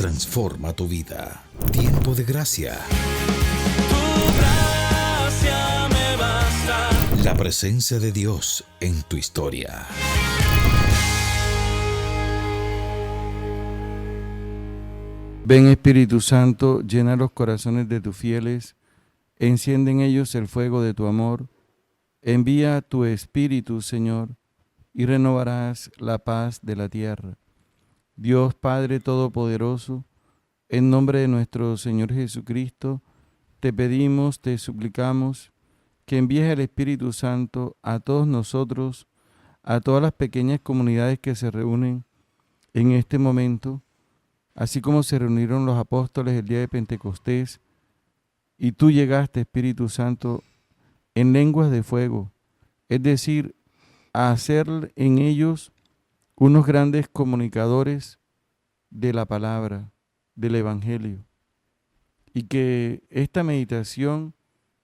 transforma tu vida. Tiempo de gracia. Tu gracia me basta. La presencia de Dios en tu historia. Ven Espíritu Santo, llena los corazones de tus fieles, enciende en ellos el fuego de tu amor. Envía tu Espíritu, Señor, y renovarás la paz de la tierra. Dios Padre Todopoderoso, en nombre de nuestro Señor Jesucristo, te pedimos, te suplicamos, que envíes el Espíritu Santo a todos nosotros, a todas las pequeñas comunidades que se reúnen en este momento, así como se reunieron los apóstoles el día de Pentecostés, y tú llegaste, Espíritu Santo, en lenguas de fuego, es decir, a hacer en ellos unos grandes comunicadores de la palabra, del Evangelio. Y que esta meditación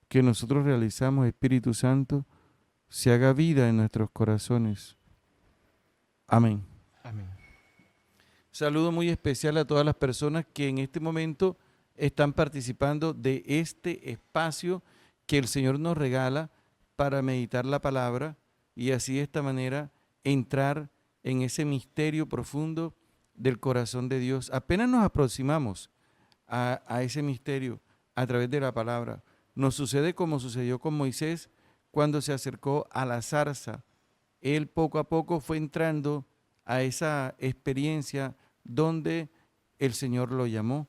que nosotros realizamos, Espíritu Santo, se haga vida en nuestros corazones. Amén. Amén. Saludo muy especial a todas las personas que en este momento están participando de este espacio que el Señor nos regala para meditar la palabra y así de esta manera entrar en ese misterio profundo del corazón de Dios. Apenas nos aproximamos a ese misterio a través de la palabra. Nos sucede como sucedió con Moisés cuando se acercó a la zarza. Él poco a poco fue entrando a esa experiencia donde el Señor lo llamó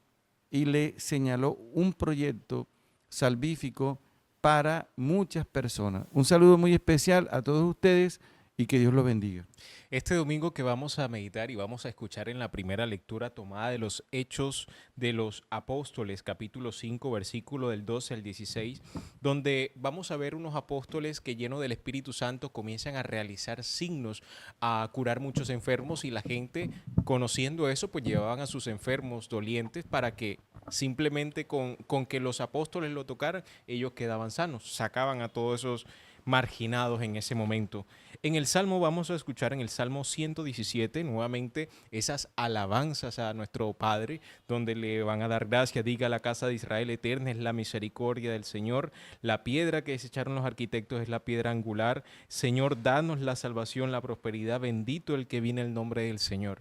y le señaló un proyecto salvífico para muchas personas. Un saludo muy especial a todos ustedes y que Dios los bendiga. Este domingo que vamos a meditar y vamos a escuchar en la primera lectura tomada de los Hechos de los Apóstoles, capítulo 5, versículo del 12 al 16, donde vamos a ver unos apóstoles que llenos del Espíritu Santo comienzan a realizar signos, a curar muchos enfermos y la gente, conociendo eso, pues llevaban a sus enfermos dolientes para que simplemente con que los apóstoles lo tocaran, ellos quedaban sanos, sacaban a todos esos marginados en ese momento. En el Salmo vamos a escuchar en el Salmo 117 nuevamente esas alabanzas a nuestro Padre, donde le van a dar gracias. Diga la casa de Israel, eterna es la misericordia del Señor. La piedra que desecharon los arquitectos es la piedra angular. Señor, danos la salvación, la prosperidad. Bendito el que viene en el nombre del Señor.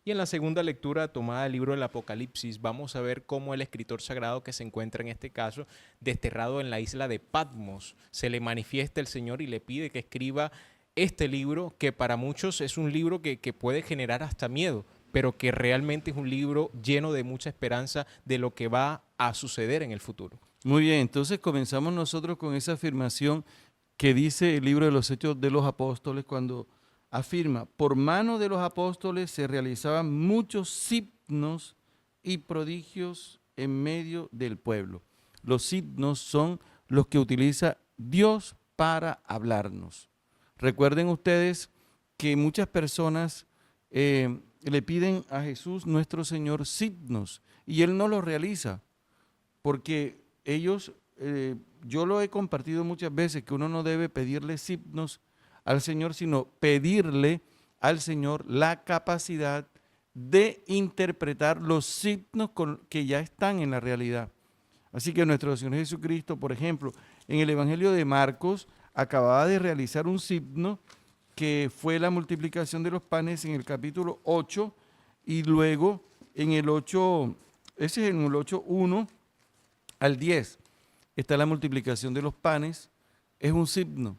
Y en la segunda lectura tomada del libro del Apocalipsis vamos a ver cómo el escritor sagrado que se encuentra en este caso desterrado en la isla de Patmos se le manifiesta el Señor y le pide que escriba este libro que para muchos es un libro que puede generar hasta miedo, pero que realmente es un libro lleno de mucha esperanza de lo que va a suceder en el futuro. Muy bien, entonces comenzamos nosotros con esa afirmación que dice el libro de los Hechos de los Apóstoles cuando afirma, por mano de los apóstoles se realizaban muchos signos y prodigios en medio del pueblo. Los signos son los que utiliza Dios para hablarnos. Recuerden ustedes que muchas personas le piden a Jesús, nuestro Señor, signos, y Él no los realiza, porque ellos, yo lo he compartido muchas veces, que uno no debe pedirle signos al Señor, sino pedirle al Señor la capacidad de interpretar los signos que ya están en la realidad. Así que nuestro Señor Jesucristo, por ejemplo, en el Evangelio de Marcos, acababa de realizar un signo que fue la multiplicación de los panes en el capítulo 8, y luego en el 8, ese es en el 8:1 al 10, está la multiplicación de los panes, es un signo.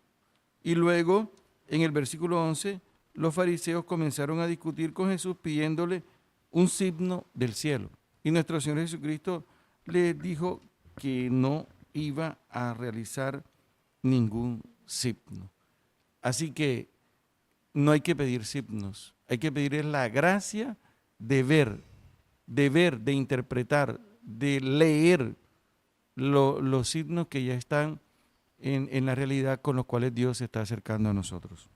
Y luego, en el versículo 11, los fariseos comenzaron a discutir con Jesús pidiéndole un signo del cielo. Y nuestro Señor Jesucristo les dijo que no iba a realizar ningún signo. Así que no hay que pedir signos, hay que pedir la gracia de ver, de interpretar, de leer los signos que ya están en la realidad con los cuales Dios se está acercando a nosotros.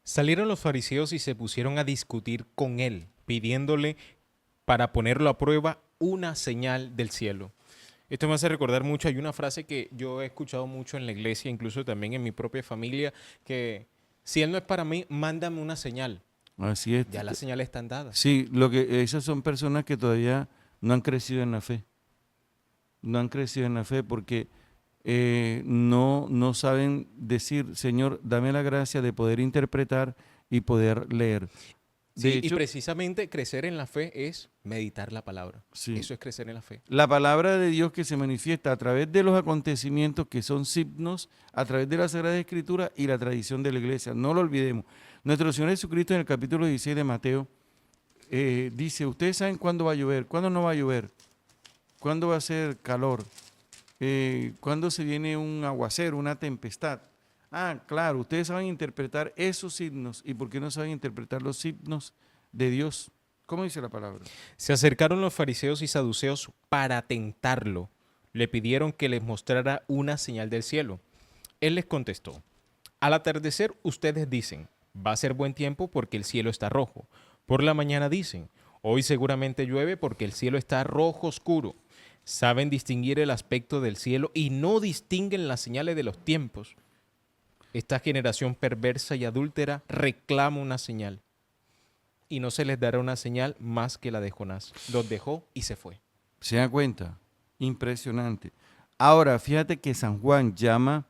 Salieron los fariseos y se pusieron a discutir con él, pidiéndole para ponerlo a prueba una señal del cielo. Esto me hace recordar mucho, hay una frase que yo he escuchado mucho en la iglesia, incluso también en mi propia familia, que si él no es para mí, mándame una señal. Así es. Ya las señales están dadas. Sí, esas son personas que todavía no han crecido en la fe. No han crecido en la fe porque no saben decir, Señor, dame la gracia de poder interpretar y poder leer. De Sí, y hecho, precisamente crecer en la fe es meditar la palabra. sí, Eso es crecer en la fe. la palabra de Dios que se manifiesta a través de los acontecimientos que son signos, a través de la Sagrada Escritura y la tradición de la iglesia. No lo olvidemos. Nuestro Señor Jesucristo en el capítulo 16 de Mateo dice, ustedes saben cuándo va a llover, cuándo no va a llover, cuándo va a ser calor, cuándo se viene un aguacero, una tempestad. Ah, claro, ustedes saben interpretar esos signos. ¿Y por qué no saben interpretar los signos de Dios? ¿Cómo dice la palabra? Se acercaron los fariseos y saduceos para tentarlo. Le pidieron que les mostrara una señal del cielo. Él les contestó, al atardecer ustedes dicen, va a ser buen tiempo porque el cielo está rojo. Por la mañana dicen, hoy seguramente llueve porque el cielo está rojo oscuro. Saben distinguir el aspecto del cielo y no distinguen las señales de los tiempos. Esta generación perversa y adúltera reclama una señal. Y no se les dará una señal más que la de Jonás. Los dejó y se fue. ¿Se da cuenta? Impresionante. Ahora, fíjate que San Juan llama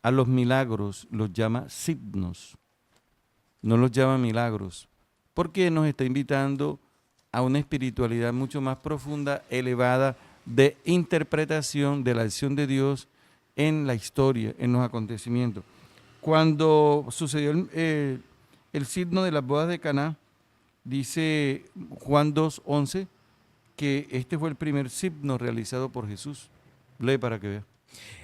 a los milagros, los llama signos. No los llama milagros. Porque nos está invitando a una espiritualidad mucho más profunda, elevada, de interpretación de la acción de Dios en la historia, en los acontecimientos. Cuando sucedió el signo de las bodas de Caná, dice Juan 2:11 que este fue el primer signo realizado por Jesús. Lee para que vea.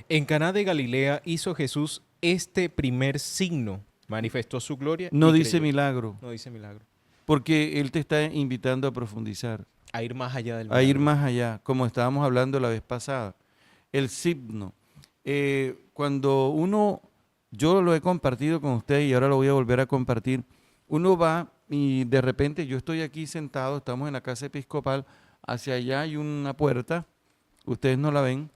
En Caná de Galilea hizo Jesús este primer signo. Manifestó su gloria. No y dice creyó. milagro, No dice milagro. porque Él te está invitando a profundizar, A ir más allá del a ir milagro. más allá, como estábamos hablando la vez pasada. El signo. Cuando yo lo he compartido con ustedes y ahora lo voy a volver a compartir, uno va y de repente yo estoy aquí sentado, estamos en la casa episcopal, hacia allá hay una puerta, ustedes no la ven,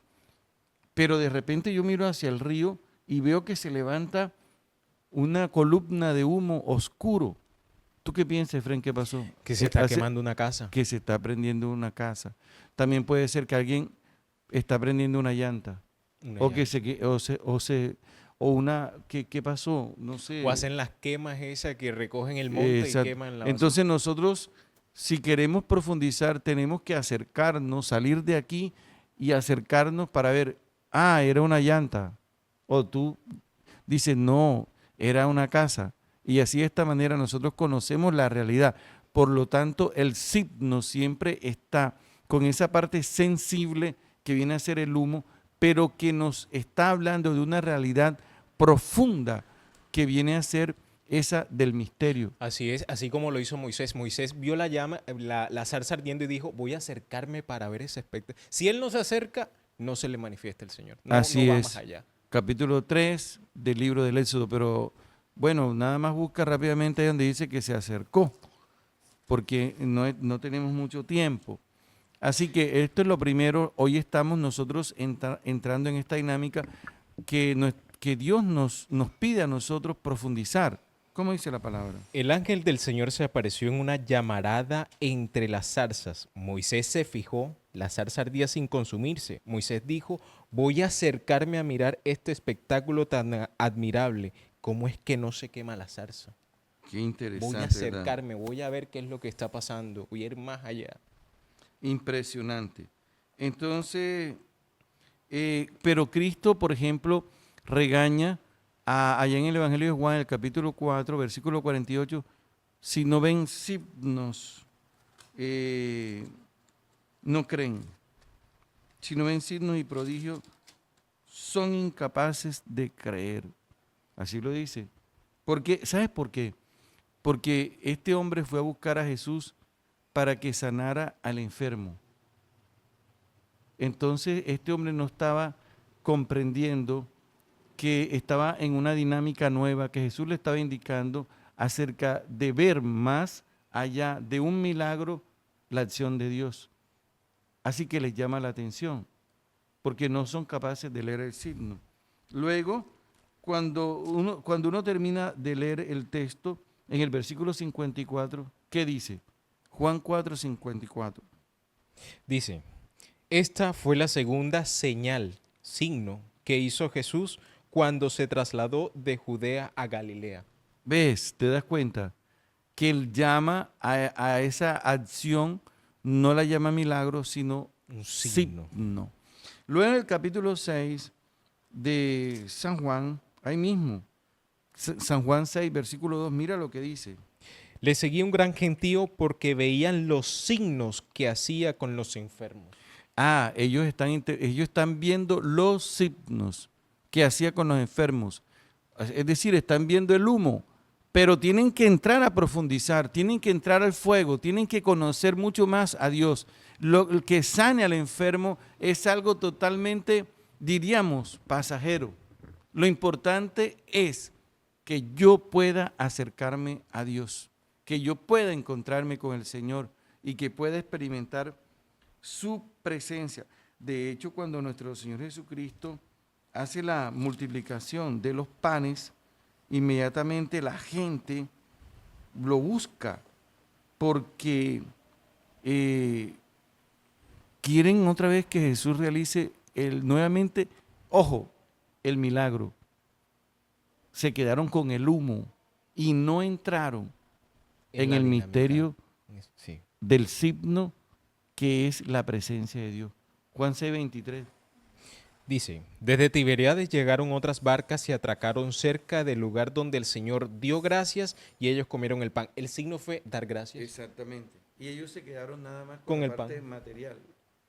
pero de repente yo miro hacia el río y veo que se levanta una columna de humo oscuro. ¿Tú qué piensas, Efraín? ¿Qué pasó? Que se está Hace- quemando una casa. Que se está prendiendo una casa. También puede ser que alguien está prendiendo una llanta. Una O que llanta. ¿qué pasó? No sé. O hacen las quemas esas que recogen el monte Exacto. y queman la basura. Entonces nosotros, si queremos profundizar, tenemos que acercarnos, salir de aquí y acercarnos para ver, era una llanta. O tú dices, no, era una casa. Y así de esta manera nosotros conocemos la realidad. Por lo tanto, el signo siempre está con esa parte sensible que viene a ser el humo, pero que nos está hablando de una realidad profunda que viene a ser esa del misterio. Así es, así como lo hizo Moisés. Moisés vio la llama, la zarza ardiendo y dijo, voy a acercarme para ver ese aspecto. Si él no se acerca, no se le manifiesta el Señor. No, Así no va es. más allá. Capítulo 3 del libro del Éxodo, pero bueno, nada más busca rápidamente ahí donde dice que se acercó, porque no tenemos mucho tiempo. Así que esto es lo primero, hoy estamos nosotros entrando en esta dinámica que Dios nos pide a nosotros profundizar. ¿Cómo dice la palabra? El ángel del Señor se apareció en una llamarada entre las zarzas. Moisés se fijó, la zarza ardía sin consumirse. Moisés dijo, voy a acercarme a mirar este espectáculo tan admirable. ¿Cómo es que no se quema la zarza? Qué interesante. Voy a ¿verdad? acercarme, voy a ver qué es lo que está pasando, voy a ir más allá. Impresionante. Entonces, pero Cristo, por ejemplo, regaña allá en el Evangelio de Juan, en el capítulo 4, versículo 48, si no ven signos, no creen. Si no ven signos y prodigios, son incapaces de creer. Así lo dice. Porque, ¿sabes por qué? Porque este hombre fue a buscar a Jesús para que sanara al enfermo. Entonces este hombre no estaba comprendiendo que estaba en una dinámica nueva, que Jesús le estaba indicando acerca de ver más allá de un milagro la acción de Dios. Así que les llama la atención, porque no son capaces de leer el signo. Luego, cuando uno termina de leer el texto, en el versículo 54, ¿qué dice? Juan 4, 54. Dice, esta fue la segunda señal, signo, que hizo Jesús cuando se trasladó de Judea a Galilea. ¿Ves? ¿Te das cuenta? Que él llama a esa acción, no la llama milagro, sino Un signo. signo. Luego en el capítulo 6 de San Juan, ahí mismo, San Juan 6, versículo 2, mira lo que dice. Le seguía un gran gentío porque veían los signos que hacía con los enfermos. Ellos están viendo los signos que hacía con los enfermos. Es decir, están viendo el humo, pero tienen que entrar a profundizar, tienen que entrar al fuego, tienen que conocer mucho más a Dios. Lo que sane al enfermo es algo totalmente, diríamos, pasajero. Lo importante es que yo pueda acercarme a Dios, que yo pueda encontrarme con el Señor y que pueda experimentar su presencia. De hecho, cuando nuestro Señor Jesucristo hace la multiplicación de los panes, inmediatamente la gente lo busca porque quieren otra vez que Jesús realice nuevamente, ojo, el milagro. Se quedaron con el humo y no entraron en la el dinámica. misterio Sí. del signo que es la presencia de Dios. Juan 6:23. Dice, desde Tiberíades llegaron otras barcas y atracaron cerca del lugar donde el Señor dio gracias y ellos comieron el pan. El signo fue dar gracias. Exactamente. Y ellos se quedaron nada más Con la el parte pan. material,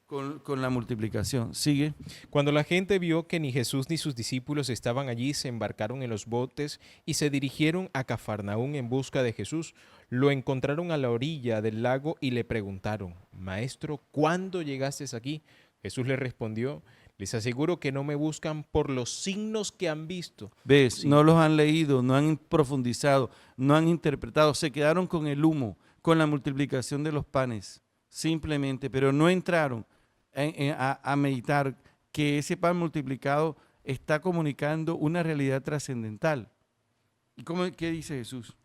con la multiplicación. Sigue. Cuando la gente vio que ni Jesús ni sus discípulos estaban allí, se embarcaron en los botes y se dirigieron a Cafarnaún en busca de Jesús. Lo encontraron a la orilla del lago y le preguntaron, Maestro, ¿cuándo llegaste aquí? Jesús le respondió, les aseguro que no me buscan por los signos que han visto. ¿Ves? Sí. No los han leído, no han profundizado, no han interpretado. Se quedaron con el humo, con la multiplicación de los panes, simplemente, pero no entraron a meditar que ese pan multiplicado está comunicando una realidad trascendental. ¿Y qué dice Jesús?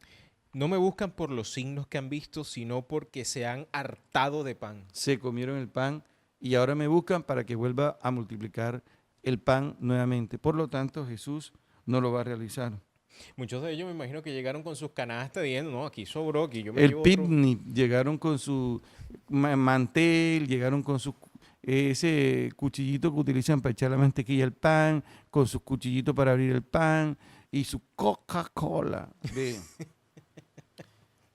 No me buscan por los signos que han visto, sino porque se han hartado de pan. Se comieron el pan y ahora me buscan para que vuelva a multiplicar el pan nuevamente. Por lo tanto, Jesús no lo va a realizar. Muchos de ellos me imagino que llegaron con sus canastas diciendo, no, aquí sobró, aquí yo me El llevo otro. picnic, llegaron con su mantel, llegaron con ese cuchillito que utilizan para echar la mantequilla al pan, con sus cuchillitos para abrir el pan y su Coca-Cola. Ve.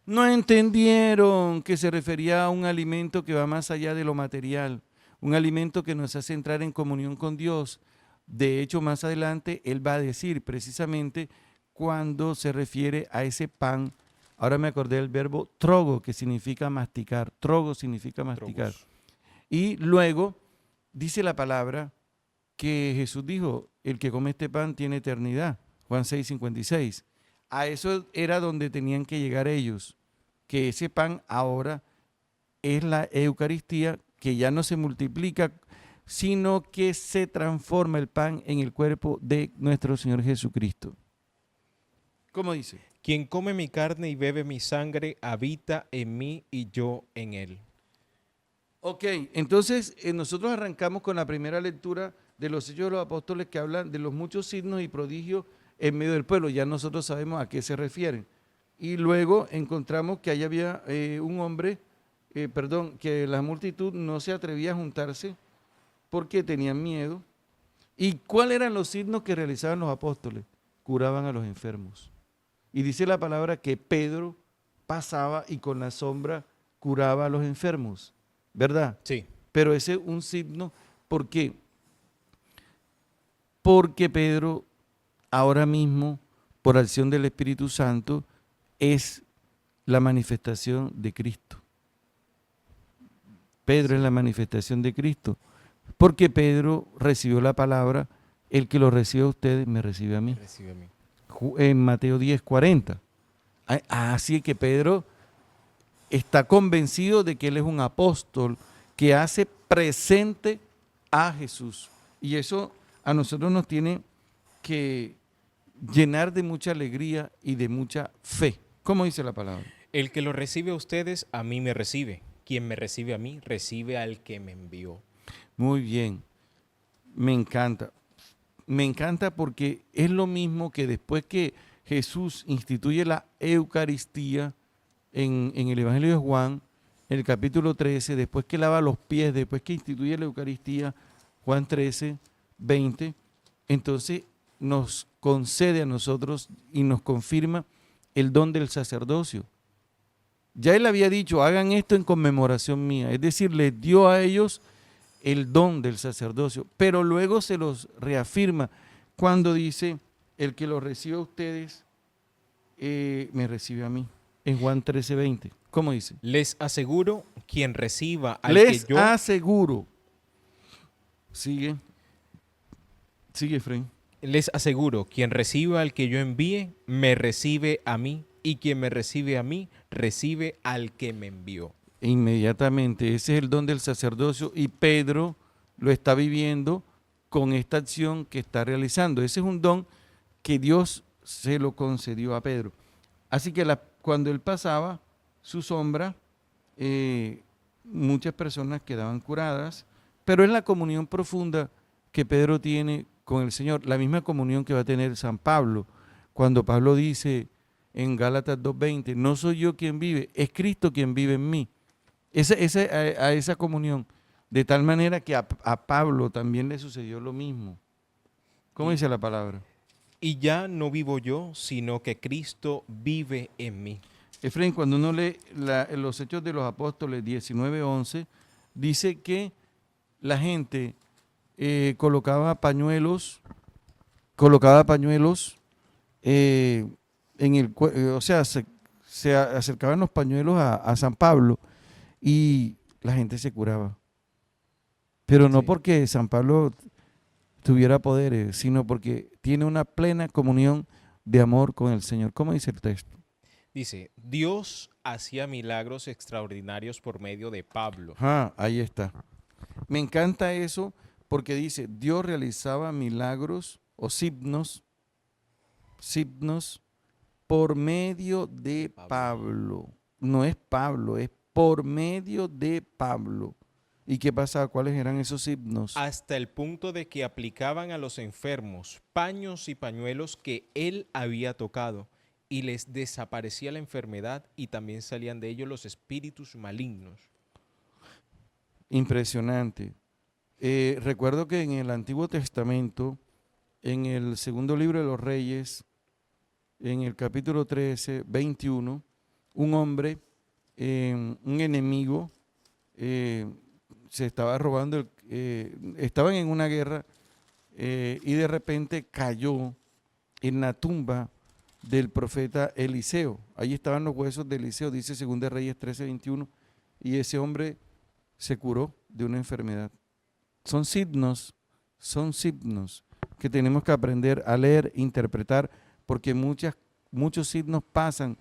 No entendieron que se refería a un alimento que va más allá de lo material, un alimento que nos hace entrar en comunión con Dios. De hecho, más adelante Él va a decir precisamente cuando se refiere a ese pan. Ahora me acordé del verbo trogo, que significa masticar. Trogo significa masticar. Trogos. Y luego dice la palabra que Jesús dijo, el que come este pan tiene eternidad. Juan 6:56. A eso era donde tenían que llegar ellos, que ese pan ahora es la Eucaristía, que ya no se multiplica, sino que se transforma el pan en el cuerpo de nuestro Señor Jesucristo. ¿Cómo dice? Quien come mi carne y bebe mi sangre, habita en mí y yo en él. Ok, entonces nosotros arrancamos con la primera lectura de los Hechos de los Apóstoles que hablan de los muchos signos y prodigios en medio del pueblo. Ya nosotros sabemos a qué se refieren. Y luego encontramos que allá había un hombre, que la multitud no se atrevía a juntarse porque tenían miedo. ¿Y cuáles eran los signos que realizaban los apóstoles? Curaban a los enfermos. Y dice la palabra que Pedro pasaba y con la sombra curaba a los enfermos, ¿verdad? Sí. Pero ese es un signo, ¿por qué? Porque Pedro ahora mismo, por acción del Espíritu Santo, es la manifestación de Cristo. Pedro es la manifestación de Cristo, porque Pedro recibió la palabra, el que lo recibe a ustedes me recibe a mí. Recibe a mí. En Mateo 10:40. Así que Pedro está convencido de que él es un apóstol que hace presente a Jesús. Y eso a nosotros nos tiene que llenar de mucha alegría y de mucha fe. ¿Cómo dice la palabra? El que lo recibe a ustedes, a mí me recibe. Quien me recibe a mí, recibe al que me envió. Muy bien, me encanta. Me encanta porque es lo mismo que después que Jesús instituye la Eucaristía en el Evangelio de Juan, en el capítulo 13, después que lava los pies, después que instituye la Eucaristía, Juan 13, 20, entonces nos concede a nosotros y nos confirma el don del sacerdocio. Ya él había dicho, hagan esto en conmemoración mía, es decir, les dio a ellos el don del sacerdocio, pero luego se los reafirma cuando dice, el que lo recibe a ustedes, me recibe a mí, en Juan 13, 20. ¿Cómo dice? Les aseguro, quien reciba al Les que yo... aseguro. Sigue, Efraín. Les aseguro, quien reciba al que yo envíe, me recibe a mí, y quien me recibe a mí, recibe al que me envió. Inmediatamente, ese es el don del sacerdocio y Pedro lo está viviendo con esta acción que está realizando. Ese es un don que Dios se lo concedió a Pedro. Así que cuando él pasaba su sombra, muchas personas quedaban curadas, pero es la comunión profunda que Pedro tiene con el Señor, la misma comunión que va a tener San Pablo, cuando Pablo dice en Gálatas 2:20, no soy yo quien vive, es Cristo quien vive en mí. A esa comunión, de tal manera que a Pablo también le sucedió lo mismo. ¿Cómo dice la palabra? Y ya no vivo yo, sino que Cristo vive en mí. Efraín, cuando uno lee los Hechos de los Apóstoles 19:11, dice que la gente colocaba pañuelos o sea, se acercaban los pañuelos a San Pablo y la gente se curaba. Pero no Sí. porque San Pablo tuviera poderes, sino porque tiene una plena comunión de amor con el Señor. ¿Cómo dice el texto? Dice, Dios hacía milagros extraordinarios por medio de Pablo. Ahí está. Me encanta eso porque dice, Dios realizaba milagros o signos por medio de Pablo. No es Pablo, es por medio de Pablo. ¿Y qué pasaba? ¿Cuáles eran esos signos? Hasta el punto de que aplicaban a los enfermos paños y pañuelos que él había tocado y les desaparecía la enfermedad y también salían de ellos los espíritus malignos. Impresionante. Recuerdo que en el Antiguo Testamento, en el segundo libro de los Reyes, en el capítulo 13, 21, un hombre, un enemigo, se estaba robando, estaban en una guerra y de repente cayó en la tumba del profeta Eliseo. Ahí estaban los huesos de Eliseo, dice 2 Reyes 13, 21, y ese hombre se curó de una enfermedad. Son signos que tenemos que aprender a leer, interpretar, porque muchos signos pasan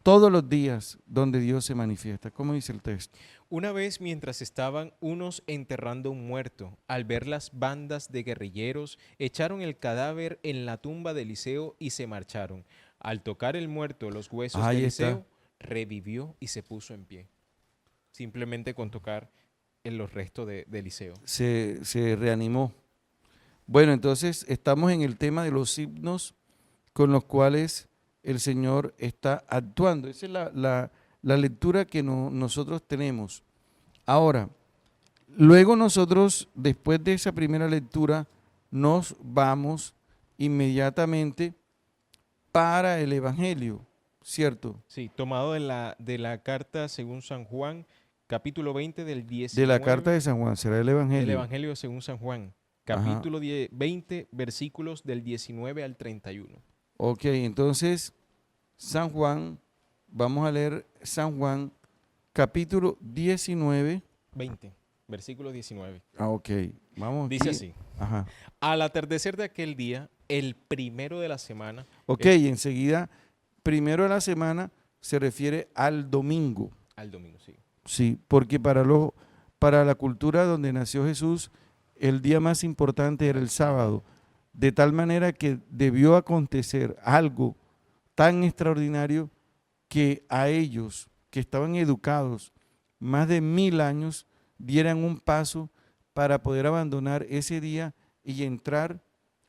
todos los días donde Dios se manifiesta. ¿Cómo dice el texto? Una vez mientras estaban unos enterrando un muerto, al ver las bandas de guerrilleros, echaron el cadáver en la tumba de Eliseo y se marcharon. Al tocar el muerto los huesos de Ahí Eliseo, está. revivió y se puso en pie. Simplemente con tocar en los restos de Eliseo. Se reanimó. Bueno, entonces estamos en el tema de los signos con los cuales el Señor está actuando. Esa es la lectura que nosotros tenemos. Ahora, luego nosotros, después de esa primera lectura, nos vamos inmediatamente para el Evangelio, ¿cierto? Sí, tomado de la carta según San Juan, capítulo 20 del 19. De la carta de San Juan, será el Evangelio. Del Evangelio según San Juan, capítulo 20, versículos del 19 al 31. Ok, entonces, San Juan, vamos a leer San Juan, capítulo 19. 20, versículo 19. Ok, vamos. Dice aquí. así. Ajá. Al atardecer de aquel día, el primero de la semana. Ok, enseguida, primero de la semana se refiere al domingo. Al domingo, sí. Sí, porque para la cultura donde nació Jesús, el día más importante era el sábado, de tal manera que debió acontecer algo tan extraordinario que a ellos, que estaban educados más de 1000 años, dieran un paso para poder abandonar ese día y entrar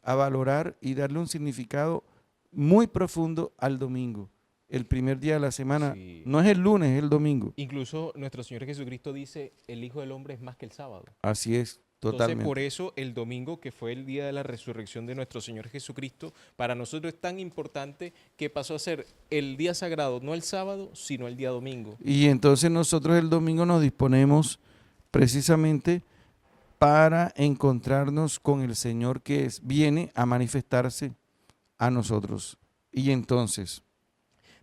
a valorar y darle un significado muy profundo al domingo. El primer día de la semana Sí. no es el lunes, es el domingo. Incluso nuestro Señor Jesucristo dice, el Hijo del Hombre es más que el sábado. Así es, Entonces, totalmente. por eso el domingo, que fue el día de la resurrección de nuestro Señor Jesucristo, para nosotros es tan importante que pasó a ser el día sagrado, no el sábado, sino el día domingo. Y entonces nosotros el domingo nos disponemos precisamente para encontrarnos con el Señor viene a manifestarse a nosotros. Y entonces,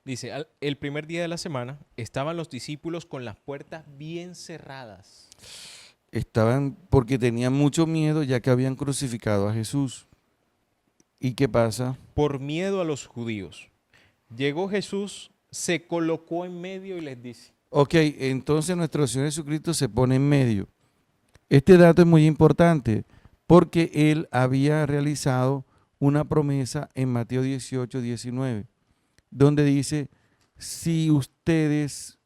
Dice, el primer día de la semana estaban los discípulos con las puertas bien cerradas. estaban porque tenían mucho miedo ya que habían crucificado a Jesús. ¿Y qué pasa? Por miedo a los judíos. Llegó Jesús, se colocó en medio y les dice, Ok, entonces nuestro Señor Jesucristo se pone en medio. Este dato es muy importante porque Él había realizado una promesa en Mateo 18, 19, donde dice, si ustedes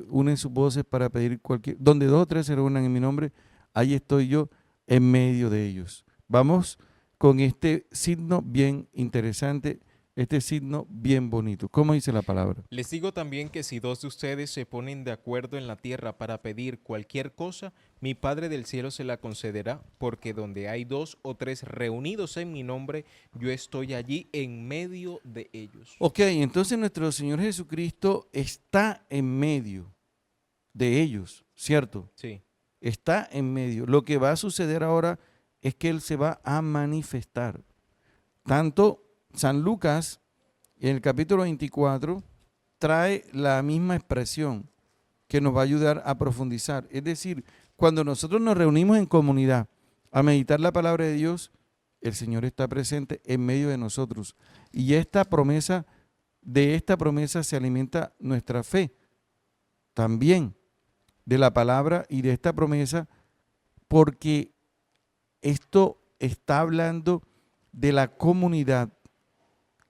unen sus voces para pedir donde 2 o 3 se reúnan en mi nombre, ahí estoy yo en medio de ellos. Vamos con este signo bien interesante, este signo bien bonito. ¿Cómo dice la palabra? les digo también que si 2 de ustedes se ponen de acuerdo en la tierra para pedir cualquier cosa, mi Padre del cielo se la concederá, porque donde hay 2 o 3 reunidos en mi nombre, yo estoy allí en medio de ellos. Ok, entonces nuestro Señor Jesucristo está en medio de ellos, ¿cierto? Sí. Está en medio. Lo que va a suceder ahora es que Él se va a manifestar. Tanto San Lucas, en el capítulo 24, trae la misma expresión que nos va a ayudar a profundizar. Es decir, cuando nosotros nos reunimos en comunidad a meditar la palabra de Dios, el Señor está presente en medio de nosotros. Y de esta promesa se alimenta nuestra fe también, de la palabra y de esta promesa, porque esto está hablando de la comunidad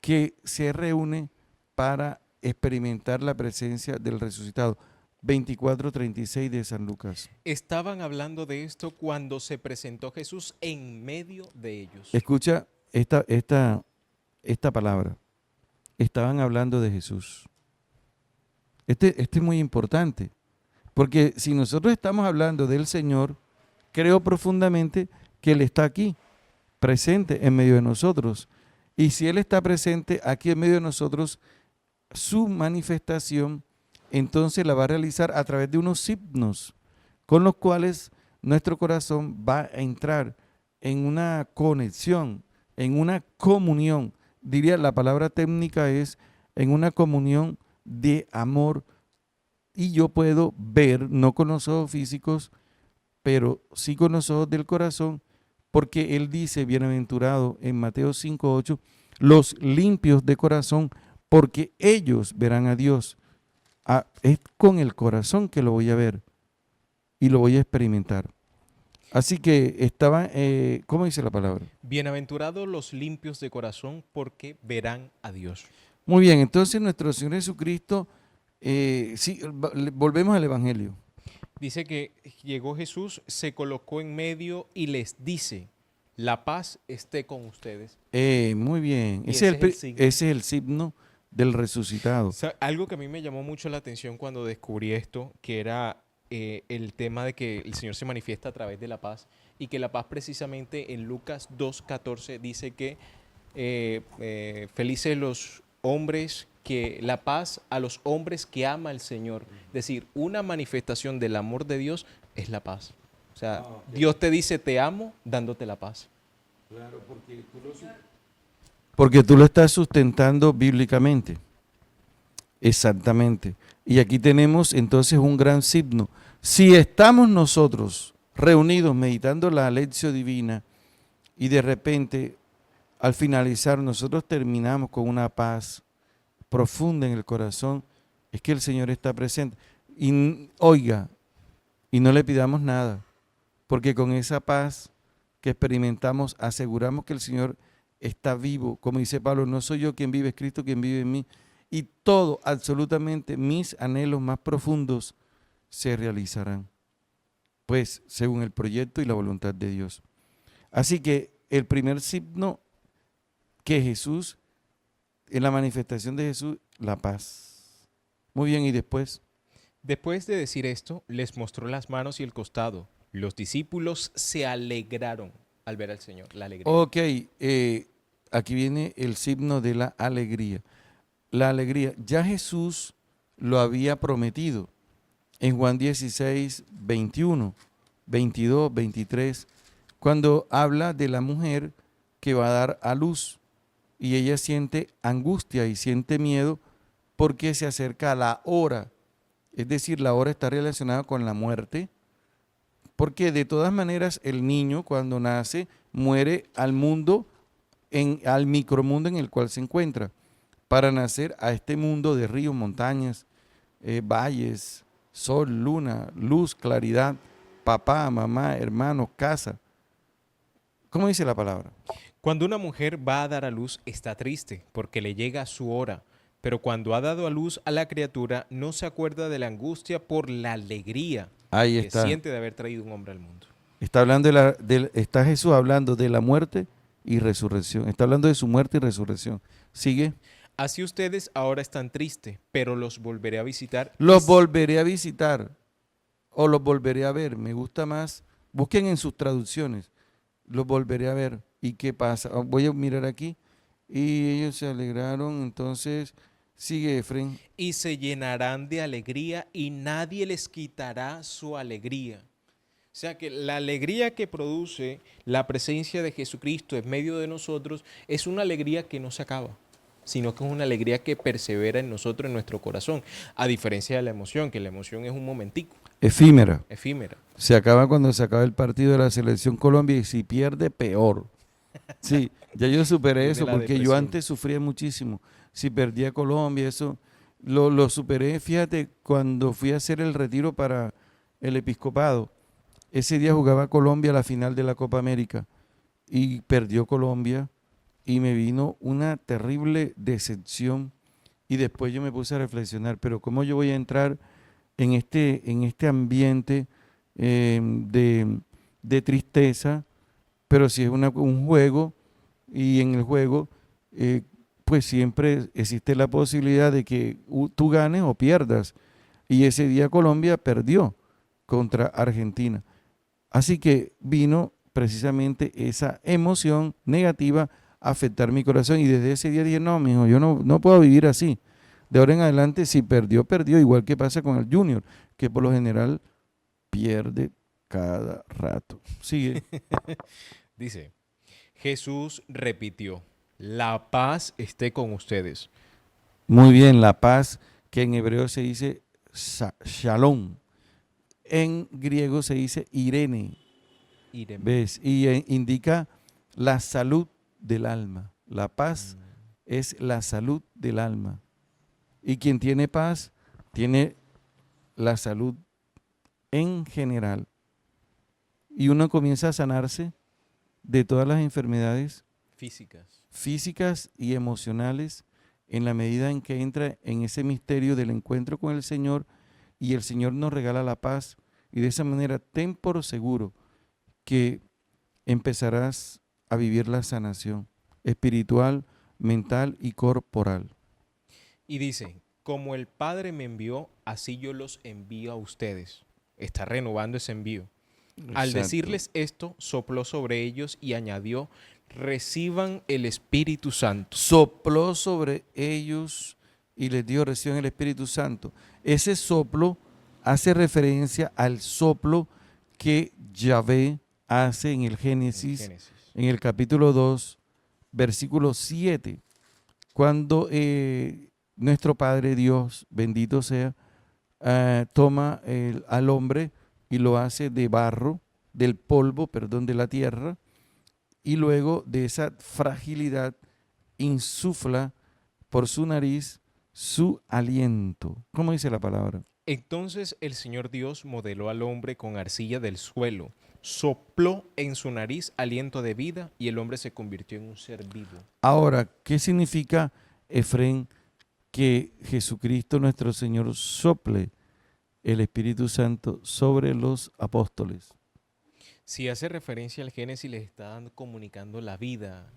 que se reúne para experimentar la presencia del resucitado. 24:36 de San Lucas. Estaban hablando de esto cuando se presentó Jesús en medio de ellos. Escucha esta palabra. Estaban hablando de Jesús. Este es muy importante, porque si nosotros estamos hablando del Señor, creo profundamente que Él está aquí, presente en medio de nosotros. Y si Él está presente aquí en medio de nosotros, su manifestación entonces la va a realizar a través de unos himnos con los cuales nuestro corazón va a entrar en una conexión, en una comunión. Diría, la palabra técnica es en una comunión de amor, y yo puedo ver, no con los ojos físicos, pero sí con los ojos del corazón, porque Él dice, bienaventurado en Mateo 5:8, los limpios de corazón, porque ellos verán a Dios. Es con el corazón que lo voy a ver y lo voy a experimentar. Así que estaba, ¿cómo dice la palabra? Bienaventurados los limpios de corazón, porque verán a Dios. Muy bien, entonces nuestro Señor Jesucristo, volvemos al Evangelio. Dice que llegó Jesús, se colocó en medio y les dice, la paz esté con ustedes. Muy bien, Y ese ese es el ese es el signo del resucitado. O sea, algo que a mí me llamó mucho la atención cuando descubrí esto, que era el tema de que el Señor se manifiesta a través de la paz, y que la paz precisamente en Lucas 2:14 dice que felices los hombres, que la paz a los hombres que ama el Señor. Es decir, una manifestación del amor de Dios es la paz. O sea, Dios te dice te amo dándote la paz. Claro, porque tú lo estás sustentando bíblicamente. Exactamente. Y aquí tenemos entonces un gran signo. Si estamos nosotros reunidos meditando la lección divina y de repente al finalizar nosotros terminamos con una paz profunda en el corazón, es que el Señor está presente. Y oiga, y no le pidamos nada, porque con esa paz que experimentamos aseguramos que el Señor está vivo. Como dice Pablo, no soy yo quien vive, es Cristo quien vive en mí. y todo, absolutamente mis anhelos más profundos se realizarán, pues según el proyecto y la voluntad de Dios. Así que el primer signo que Jesús, en la manifestación de Jesús, la paz. Muy bien, y después, Después de decir esto, les mostró las manos y el costado. Los discípulos se alegraron al ver al Señor, la alegría. ok, aquí viene el signo de la alegría. La alegría, ya Jesús lo había prometido en Juan 16, 21, 22, 23, cuando habla de la mujer que va a dar a luz y ella siente angustia y siente miedo porque se acerca a la hora, es decir, la hora está relacionada con la muerte, porque de todas maneras el niño cuando nace muere al mundo, al micromundo en el cual se encuentra, para nacer a este mundo de ríos, montañas, valles, sol, luna, luz, claridad, papá, mamá, hermanos, casa. ¿Cómo dice la palabra? Cuando una mujer va a dar a luz, está triste porque le llega su hora. Pero cuando ha dado a luz a la criatura, no se acuerda de la angustia por la alegría Ahí que está. siente de haber traído un hombre al mundo. Está hablando está Jesús hablando de la muerte y resurrección. Está hablando de su muerte y resurrección. Sigue. Así ustedes ahora están tristes, pero los volveré a visitar. Los volveré a visitar o los volveré a ver. Me gusta más. Busquen en sus traducciones. Los volveré a ver. ¿Y qué pasa? Voy a mirar aquí. Y ellos se alegraron. Entonces, sigue Efraín. Y se llenarán de alegría y nadie les quitará su alegría. O sea que la alegría que produce la presencia de Jesucristo en medio de nosotros es una alegría que no se acaba, sino que es una alegría que persevera en nosotros, en nuestro corazón, a diferencia de la emoción, que la emoción es un momentico, Efímera. efímera. Se acaba cuando se acaba el partido de la selección Colombia y si pierde, peor. Sí, ya yo superé Viene eso la porque yo depresión. antes sufría muchísimo. Si perdía Colombia, eso lo superé. Fíjate, cuando fui a hacer el retiro para el episcopado, ese día jugaba Colombia la final de la Copa América y perdió Colombia y me vino una terrible decepción y después yo me puse a reflexionar, pero ¿cómo yo voy a entrar en este ambiente de tristeza? Pero si es un juego y en el juego pues siempre existe la posibilidad de que tú ganes o pierdas. Y ese día Colombia perdió contra Argentina. Así que vino precisamente esa emoción negativa a afectar mi corazón y desde ese día dije, no, mijo, yo no puedo vivir así. De ahora en adelante, si perdió, perdió, igual que pasa con el Junior, que por lo general pierde cada rato. Sigue. Dice, Jesús repitió, la paz esté con ustedes. Muy bien, la paz, que en hebreo se dice shalom. En griego se dice Irene, Irene. ¿ves? Y indica la salud del alma. La paz es la salud del alma. Y quien tiene paz tiene la salud en general. Y uno comienza a sanarse de todas las enfermedades Físicas. físicas y emocionales en la medida en que entra en ese misterio del encuentro con el Señor y el Señor nos regala la paz y de esa manera ten por seguro que empezarás a vivir la sanación espiritual, mental y corporal. Y dice, como el Padre me envió, así yo los envío a ustedes. Está renovando ese envío. Al Exacto. decirles esto, sopló sobre ellos y añadió, reciban el Espíritu Santo. Sopló sobre ellos y les dio reciben el Espíritu Santo. Ese soplo hace referencia al soplo que Yahvé hace en el Génesis, en el capítulo 2, versículo 7, cuando nuestro Padre Dios, bendito sea, toma al hombre y lo hace de barro, del polvo, perdón, de la tierra, y luego de esa fragilidad insufla por su nariz su aliento. ¿Cómo dice la palabra? Entonces el Señor Dios modeló al hombre con arcilla del suelo, sopló en su nariz aliento de vida y el hombre se convirtió en un ser vivo. Ahora, ¿qué significa, Efrén, que Jesucristo nuestro Señor sople el Espíritu Santo sobre los apóstoles. Si hace referencia al Génesis, les está comunicando la vida.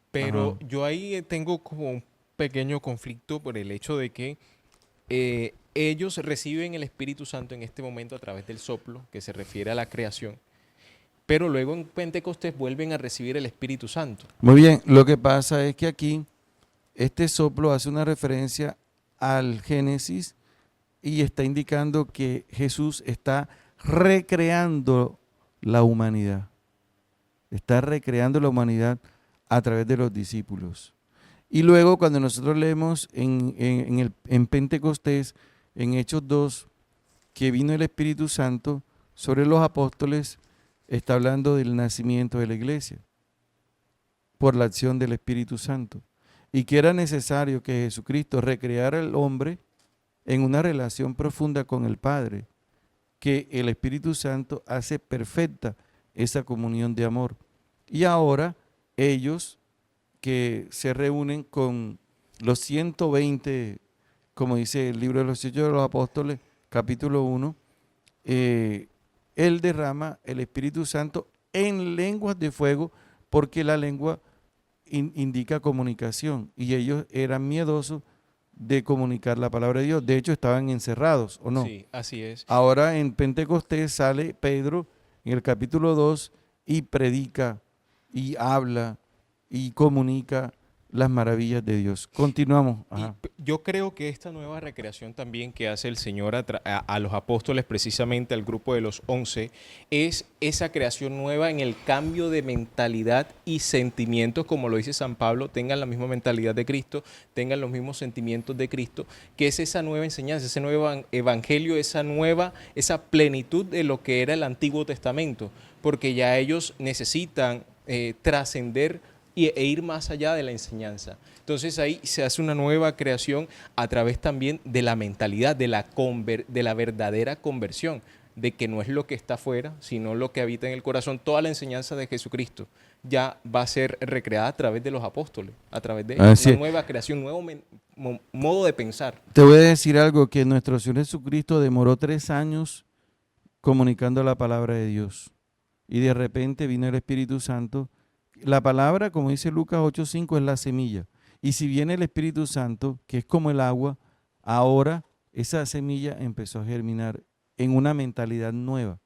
Pero Ajá. yo ahí tengo como un pequeño conflicto por el hecho de que ellos reciben el Espíritu Santo en este momento a través del soplo, que se refiere a la creación, pero luego en Pentecostés vuelven a recibir el Espíritu Santo. Muy bien, lo que pasa es que aquí este soplo hace una referencia al Génesis y está indicando que Jesús está recreando la humanidad. Está recreando la humanidad a través de los discípulos. Y luego cuando nosotros leemos en Pentecostés, en Hechos 2, que vino el Espíritu Santo sobre los apóstoles, está hablando del nacimiento de la iglesia por la acción del Espíritu Santo. Y que era necesario que Jesucristo recreara al hombre en una relación profunda con el Padre, que el Espíritu Santo hace perfecta esa comunión de amor. Y ahora ellos que se reúnen con los 120, como dice el libro de los Hechos de los Apóstoles, capítulo 1, Él derrama el Espíritu Santo en lenguas de fuego, porque la lengua indica comunicación y ellos eran miedosos de comunicar la palabra de Dios. De hecho, estaban encerrados, ¿o no? Sí, así es. Ahora en Pentecostés sale Pedro en el capítulo 2 y predica y habla y comunica las maravillas de Dios. Continuamos. Ajá. Yo creo que esta nueva recreación también que hace el Señor a los apóstoles, precisamente al grupo de los 11, es esa creación nueva en el cambio de mentalidad y sentimientos, como lo dice San Pablo, tengan la misma mentalidad de Cristo, tengan los mismos sentimientos de Cristo, que es esa nueva enseñanza, ese nuevo evangelio, esa plenitud de lo que era el Antiguo Testamento, porque ya ellos necesitan trascender e ir más allá de la enseñanza. Entonces ahí se hace una nueva creación a través también de la mentalidad, de la verdadera conversión, de que no es lo que está afuera, sino lo que habita en el corazón. Toda la enseñanza de Jesucristo ya va a ser recreada a través de los apóstoles, a través de una nueva creación, nuevo modo de pensar. Te voy a decir algo, que nuestro Señor Jesucristo demoró 3 años comunicando la palabra de Dios y de repente vino el Espíritu Santo. La palabra, como dice Lucas 8:5, es la semilla. Y si viene el Espíritu Santo, que es como el agua, ahora esa semilla empezó a germinar en una mentalidad nueva,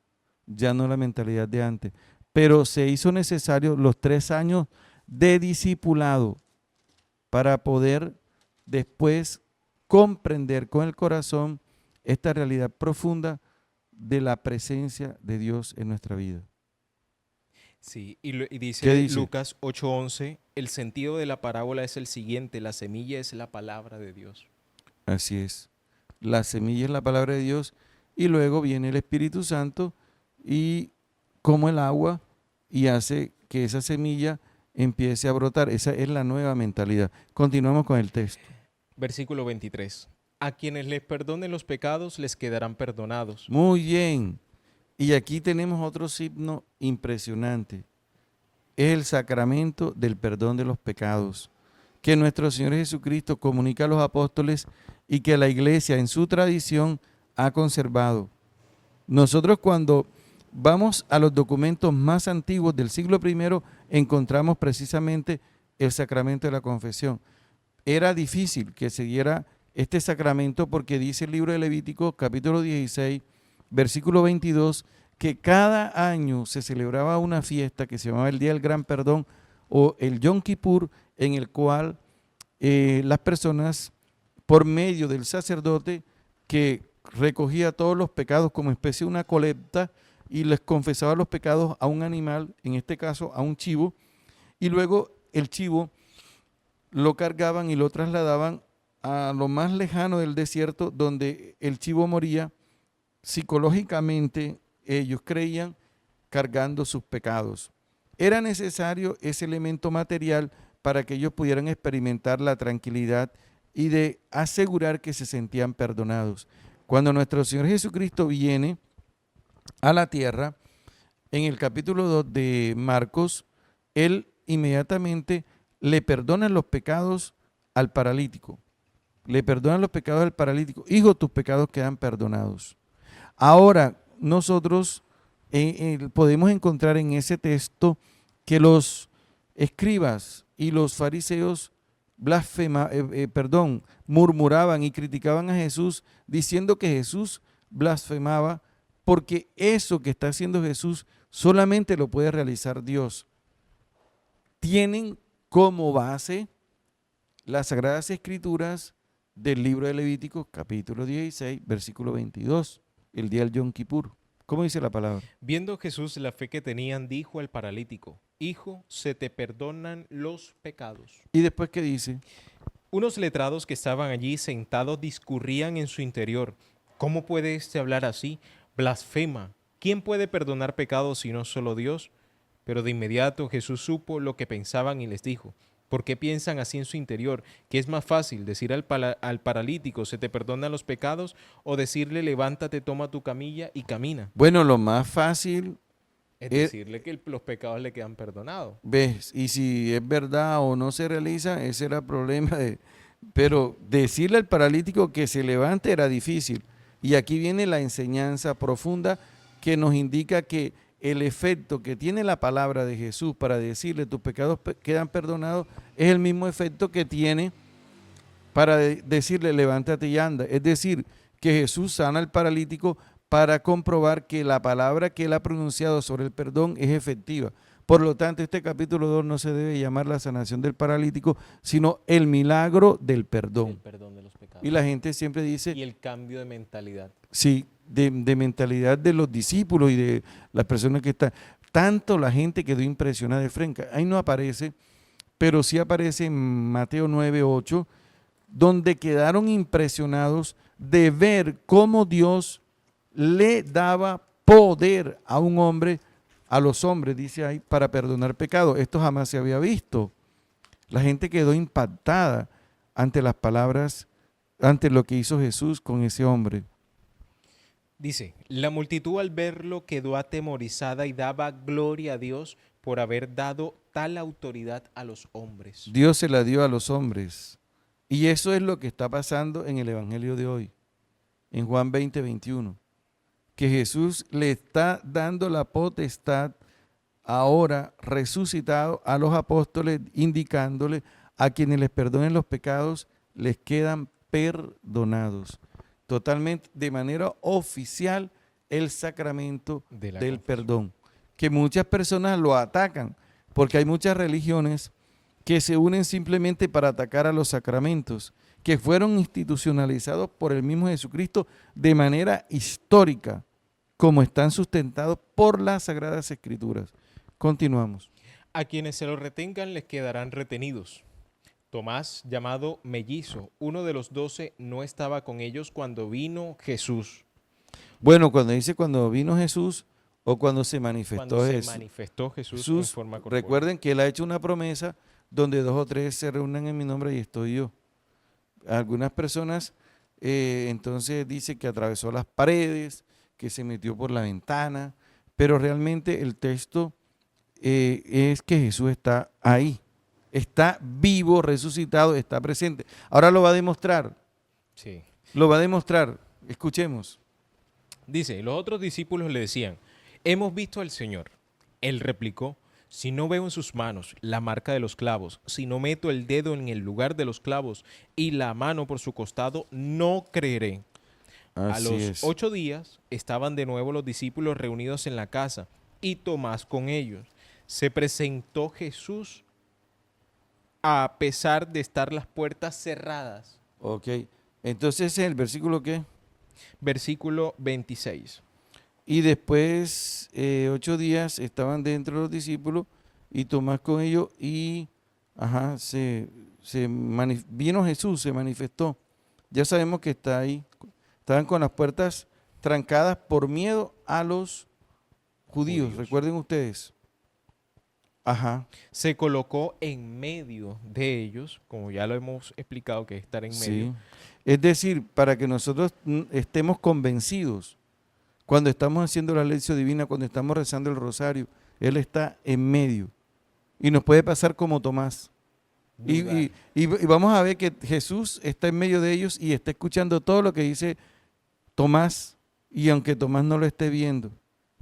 ya no la mentalidad de antes. Pero se hizo necesario los 3 años de discipulado para poder después comprender con el corazón esta realidad profunda de la presencia de Dios en nuestra vida. Sí, y ¿Qué dice dice? Lucas 8:11, el sentido de la parábola es el siguiente: la semilla es la palabra de Dios. Así es. La semilla es la palabra de Dios y luego viene el Espíritu Santo y como el agua y hace que esa semilla empiece a brotar. Esa es la nueva mentalidad. Continuamos con el texto. Versículo 23. A quienes les perdonen los pecados les quedarán perdonados. Muy bien. Y aquí tenemos otro signo impresionante. Es el sacramento del perdón de los pecados, que nuestro Señor Jesucristo comunica a los apóstoles y que la iglesia en su tradición ha conservado. Nosotros cuando vamos a los documentos más antiguos del siglo I, encontramos precisamente el sacramento de la confesión. Era difícil que se diera este sacramento porque dice el libro de Levítico, capítulo 16, versículo 22, que cada año se celebraba una fiesta que se llamaba el Día del Gran Perdón o el Yom Kippur, en el cual las personas, por medio del sacerdote que recogía todos los pecados como especie de una colecta y les confesaba los pecados a un animal, en este caso a un chivo, y luego el chivo lo cargaban y lo trasladaban a lo más lejano del desierto, donde el chivo moría. Psicológicamente ellos creían cargando sus pecados. Era necesario ese elemento material para que ellos pudieran experimentar la tranquilidad y de asegurar que se sentían perdonados. Cuando nuestro Señor Jesucristo viene a la tierra, en el capítulo 2 de Marcos, Él inmediatamente le perdona los pecados al paralítico. le perdonan los pecados al paralítico. Hijo, tus pecados quedan perdonados. Ahora, nosotros podemos encontrar en ese texto que los escribas y los fariseos murmuraban y criticaban a Jesús diciendo que Jesús blasfemaba porque eso que está haciendo Jesús solamente lo puede realizar Dios. Tienen como base las Sagradas Escrituras del libro de Levítico, capítulo 16, versículo 22, el día del Yom Kippur. ¿Cómo dice la palabra? Viendo Jesús la fe que tenían, dijo al paralítico: Hijo, se te perdonan los pecados. ¿Y después qué dice? Unos letrados que estaban allí sentados discurrían en su interior: ¿Cómo puede éste hablar así? Blasfema. ¿Quién puede perdonar pecados sino solo Dios? Pero de inmediato Jesús supo lo que pensaban y les dijo: ¿Por qué piensan así en su interior? ¿Que es más fácil decir al paralítico, se te perdonan los pecados, o decirle, levántate, toma tu camilla y camina? Bueno, lo más fácil Es decirle que los pecados le quedan perdonados. ¿ves? Y si es verdad o no se realiza, ese era el problema. Pero decirle al paralítico que se levante era difícil. Y aquí viene la enseñanza profunda que nos indica que el efecto que tiene la palabra de Jesús para decirle tus pecados quedan perdonados es el mismo efecto que tiene para decirle levántate y anda. Es decir, que Jesús sana al paralítico para comprobar que la palabra que él ha pronunciado sobre el perdón es efectiva. Por lo tanto, este capítulo 2 no se debe llamar la sanación del paralítico, sino el milagro del perdón. El perdón de los pecados. Y la gente siempre dice, Y el cambio de mentalidad. sí, de mentalidad de los discípulos y de las personas que están. Tanto la gente quedó impresionada de Franca. Ahí no aparece, pero sí aparece en Mateo 9:8, donde quedaron impresionados de ver cómo Dios le daba poder a un hombre, a los hombres, dice ahí, para perdonar pecados. Esto jamás se había visto. La gente quedó impactada ante las palabras, ante lo que hizo Jesús con ese hombre. Dice, la multitud al verlo quedó atemorizada y daba gloria a Dios por haber dado tal autoridad a los hombres. Dios se la dio a los hombres. Y eso es lo que está pasando en el Evangelio de hoy, en Juan 20:21. Que Jesús le está dando la potestad ahora resucitado a los apóstoles, indicándole a quienes les perdonen los pecados, les quedan perdonados. Totalmente, de manera oficial, el sacramento del perdón. Que muchas personas lo atacan, porque hay muchas religiones que se unen simplemente para atacar a los sacramentos, que fueron institucionalizados por el mismo Jesucristo de manera histórica, como están sustentados por las Sagradas Escrituras. Continuamos. A quienes se lo retengan les quedarán retenidos. Tomás, llamado Mellizo, uno de los 12, no estaba con ellos cuando vino Jesús. Bueno, cuando dice cuando vino Jesús o cuando se manifestó Cuando Jesús. se manifestó Jesús en forma corporal. Recuerden que él ha hecho una promesa donde 2 o 3 se reúnen en mi nombre y estoy yo. Algunas personas entonces dice que atravesó las paredes, que se metió por la ventana, pero realmente el texto es que Jesús está ahí, está vivo, resucitado, está presente. Ahora lo va a demostrar, Sí. lo va a demostrar. Escuchemos. Dice, los otros discípulos le decían, hemos visto al Señor. Él replicó, si no veo en sus manos la marca de los clavos, si no meto el dedo en el lugar de los clavos y la mano por su costado, no creeré. A los 8 días estaban de nuevo los discípulos reunidos en la casa y Tomás con ellos. Se presentó Jesús a pesar de estar las puertas cerradas. Ok, entonces ese es el versículo ¿qué? Versículo 26. Y después 8 días estaban dentro los discípulos y Tomás con ellos y vino Jesús, se manifestó. Ya sabemos que está ahí. Estaban con las puertas trancadas por miedo a los judíos. Recuerden ustedes. Se colocó en medio de ellos, como ya lo hemos explicado que es estar en medio. Sí. Es decir, para que nosotros estemos convencidos, cuando estamos haciendo la lección divina, cuando estamos rezando el rosario, Él está en medio. Y nos puede pasar como Tomás, dudar. Y vamos a ver que Jesús está en medio de ellos y está escuchando todo lo que dice Tomás, y aunque Tomás no lo esté viendo,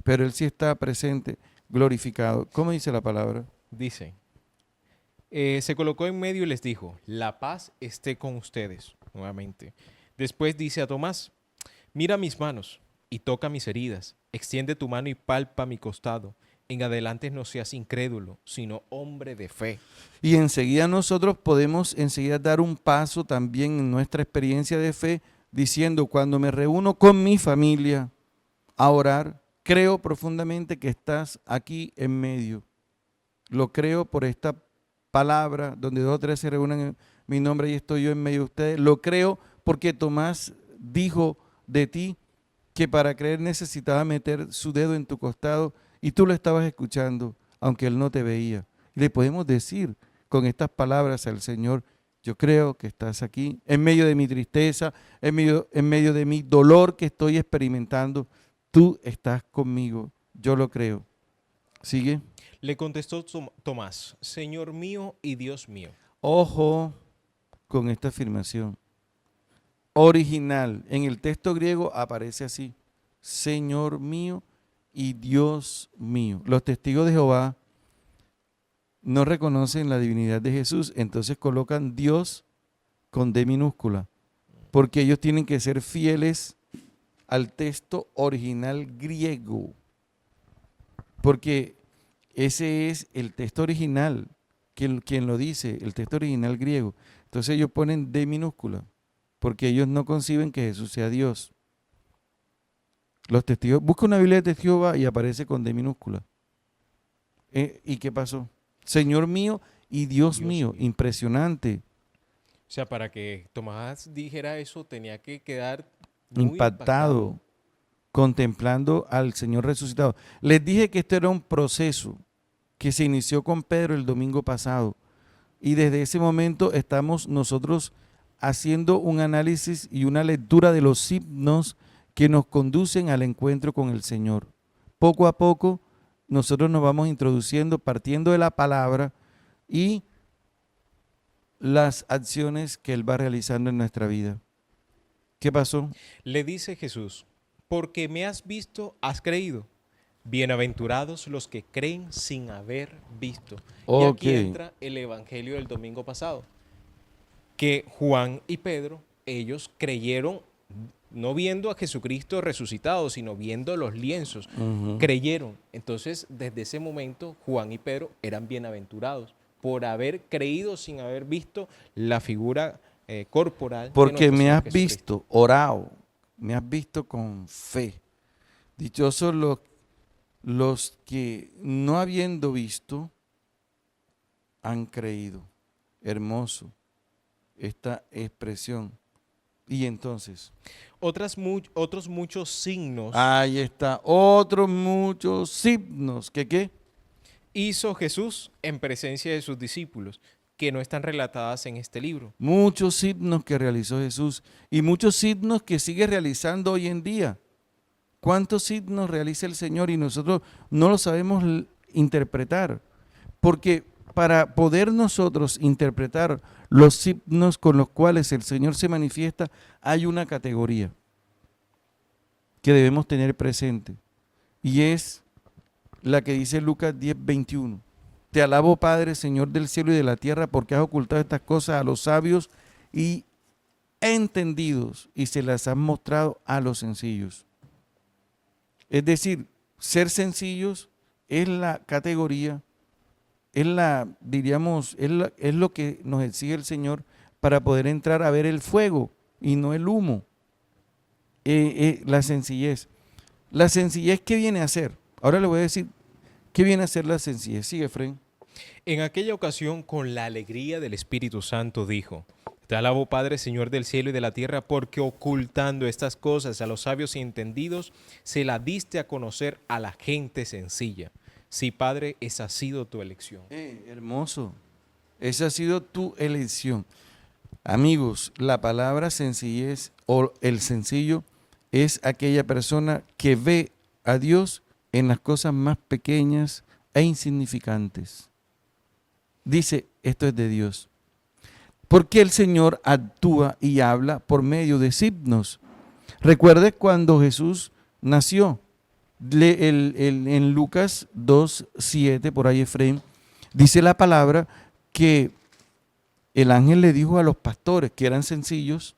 pero él sí está presente, glorificado. ¿Cómo dice la palabra? Dice, se colocó en medio y les dijo, la paz esté con ustedes, nuevamente. Después dice a Tomás, mira mis manos y toca mis heridas, extiende tu mano y palpa mi costado. En adelante no seas incrédulo, sino hombre de fe. Y enseguida nosotros podemos enseguida dar un paso también en nuestra experiencia de fe, diciendo, cuando me reúno con mi familia a orar, creo profundamente que estás aquí en medio. Lo creo por esta palabra, donde 2 o 3 se reúnen en mi nombre y estoy yo en medio de ustedes. Lo creo porque Tomás dijo de ti que para creer necesitaba meter su dedo en tu costado y tú lo estabas escuchando, aunque él no te veía. Y le podemos decir con estas palabras al Señor, yo creo que estás aquí, en medio de mi tristeza, en medio de mi dolor que estoy experimentando, tú estás conmigo, yo lo creo. ¿Sigue? Le contestó Tomás, Señor mío y Dios mío. Ojo con esta afirmación. Original, en el texto griego aparece así, Señor mío y Dios mío. Los testigos de Jehová no reconocen la divinidad de Jesús, entonces colocan Dios con D minúscula, porque ellos tienen que ser fieles al texto original griego, porque ese es el texto original, quien lo dice, el texto original griego. Entonces ellos ponen D minúscula, porque ellos no conciben que Jesús sea Dios. Los testigos, busca una Biblia de testigos de Jehová y aparece con D minúscula. ¿Y qué pasó? Señor mío y Dios mío, impresionante. O sea, para que Tomás dijera eso tenía que quedar muy Impactado, contemplando al Señor resucitado. Les dije que esto era un proceso que se inició con Pedro el domingo pasado y desde ese momento estamos nosotros haciendo un análisis y una lectura de los signos que nos conducen al encuentro con el Señor. Poco a poco nosotros nos vamos introduciendo partiendo de la palabra y las acciones que Él va realizando en nuestra vida. ¿Qué pasó? Le dice Jesús, porque me has visto, has creído. Bienaventurados los que creen sin haber visto. Y aquí entra el evangelio del domingo pasado, que Juan y Pedro, ellos creyeron no viendo a Jesucristo resucitado, sino viendo los lienzos. Creyeron. Entonces, desde ese momento, Juan y Pedro eran bienaventurados por haber creído sin haber visto la figura corporal. Porque me has Jesucristo. visto, orado, me has visto con fe. Dichosos los que no habiendo visto, han creído. Hermoso esta expresión. Y entonces, otros muchos signos ahí está, otros muchos signos. ¿Qué? hizo Jesús en presencia de sus discípulos, que no están relatadas en este libro. Muchos signos que realizó Jesús y muchos signos que sigue realizando hoy en día. ¿Cuántos signos realiza el Señor y nosotros no lo sabemos interpretar? Porque para poder nosotros interpretar los signos con los cuales el Señor se manifiesta, hay una categoría que debemos tener presente y es la que dice Lucas 10:21. Te alabo, Padre, Señor del cielo y de la tierra, porque has ocultado estas cosas a los sabios y entendidos y se las has mostrado a los sencillos. Es decir, ser sencillos es la categoría, es lo que nos exige el Señor para poder entrar a ver el fuego y no el humo. La sencillez. La sencillez, ¿qué viene a hacer? Ahora le voy a decir, ¿qué viene a hacer la sencillez? Sigue, Efraín. En aquella ocasión, con la alegría del Espíritu Santo, dijo: Te alabo, Padre, Señor del cielo y de la tierra, porque ocultando estas cosas a los sabios y entendidos, se las diste a conocer a la gente sencilla. Sí, Padre, esa ha sido tu elección. Hermoso. Esa ha sido tu elección. Amigos, la palabra sencillez o el sencillo es aquella persona que ve a Dios en las cosas más pequeñas e insignificantes. Dice, esto es de Dios. Porque el Señor actúa y habla por medio de signos. Recuerde cuando Jesús nació. En Lucas 2:7, por ahí Efraín, dice la palabra que el ángel le dijo a los pastores que eran sencillos,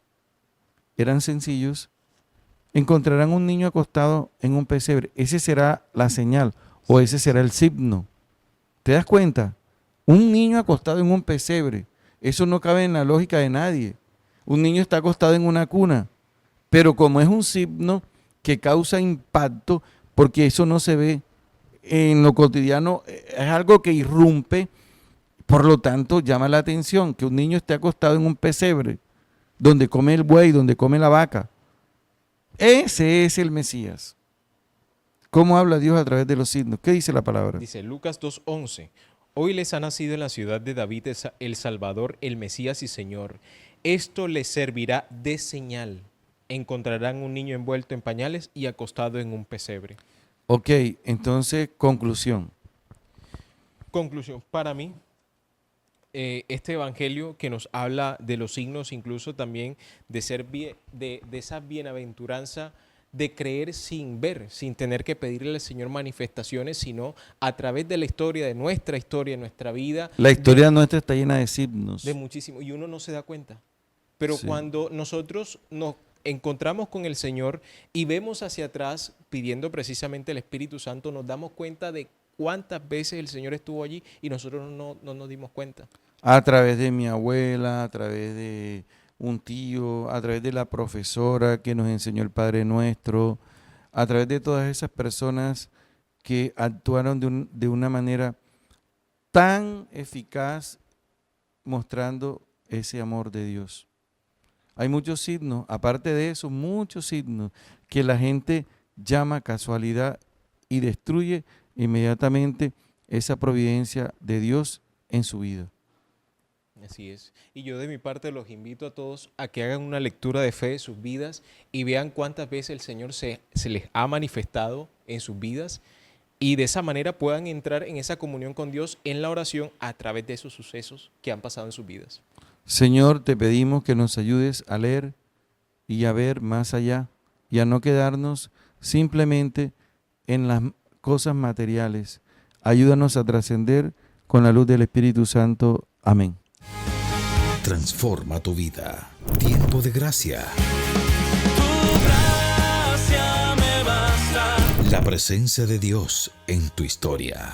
encontrarán un niño acostado en un pesebre. Ese será la señal o ese será el signo. ¿Te das cuenta? Un niño acostado en un pesebre. Eso no cabe en la lógica de nadie. Un niño está acostado en una cuna. Pero como es un signo que causa impacto, porque eso no se ve en lo cotidiano, es algo que irrumpe, por lo tanto llama la atención que un niño esté acostado en un pesebre, donde come el buey, donde come la vaca. Ese es el Mesías. ¿Cómo habla Dios a través de los signos? ¿Qué dice la palabra? Dice Lucas 2:11. Hoy les ha nacido en la ciudad de David el Salvador, el Mesías y Señor. Esto les servirá de señal. Encontrarán un niño envuelto en pañales y acostado en un pesebre. Ok, entonces, conclusión. Conclusión, para mí, este evangelio que nos habla de los signos, incluso también de esa bienaventuranza de creer sin ver, sin tener que pedirle al Señor manifestaciones, sino a través de la historia, de nuestra vida. La historia nuestra está llena de signos. De muchísimo, y uno no se da cuenta. Pero Sí. cuando nosotros nos encontramos con el Señor y vemos hacia atrás pidiendo precisamente el Espíritu Santo, nos damos cuenta de cuántas veces el Señor estuvo allí y nosotros no nos dimos cuenta. A través de mi abuela, a través de un tío, a través de la profesora que nos enseñó el Padre Nuestro, a través de todas esas personas que actuaron de una manera tan eficaz mostrando ese amor de Dios. Hay muchos signos, aparte de eso, muchos signos que la gente llama casualidad y destruye inmediatamente esa providencia de Dios en su vida. Así es. Y yo de mi parte los invito a todos a que hagan una lectura de fe de sus vidas y vean cuántas veces el Señor se les ha manifestado en sus vidas y de esa manera puedan entrar en esa comunión con Dios en la oración a través de esos sucesos que han pasado en sus vidas. Señor, te pedimos que nos ayudes a leer y a ver más allá y a no quedarnos simplemente en las cosas materiales. Ayúdanos a trascender con la luz del Espíritu Santo. Amén. Transforma tu vida. Tiempo de gracia. Tu gracia me basta. La presencia de Dios en tu historia.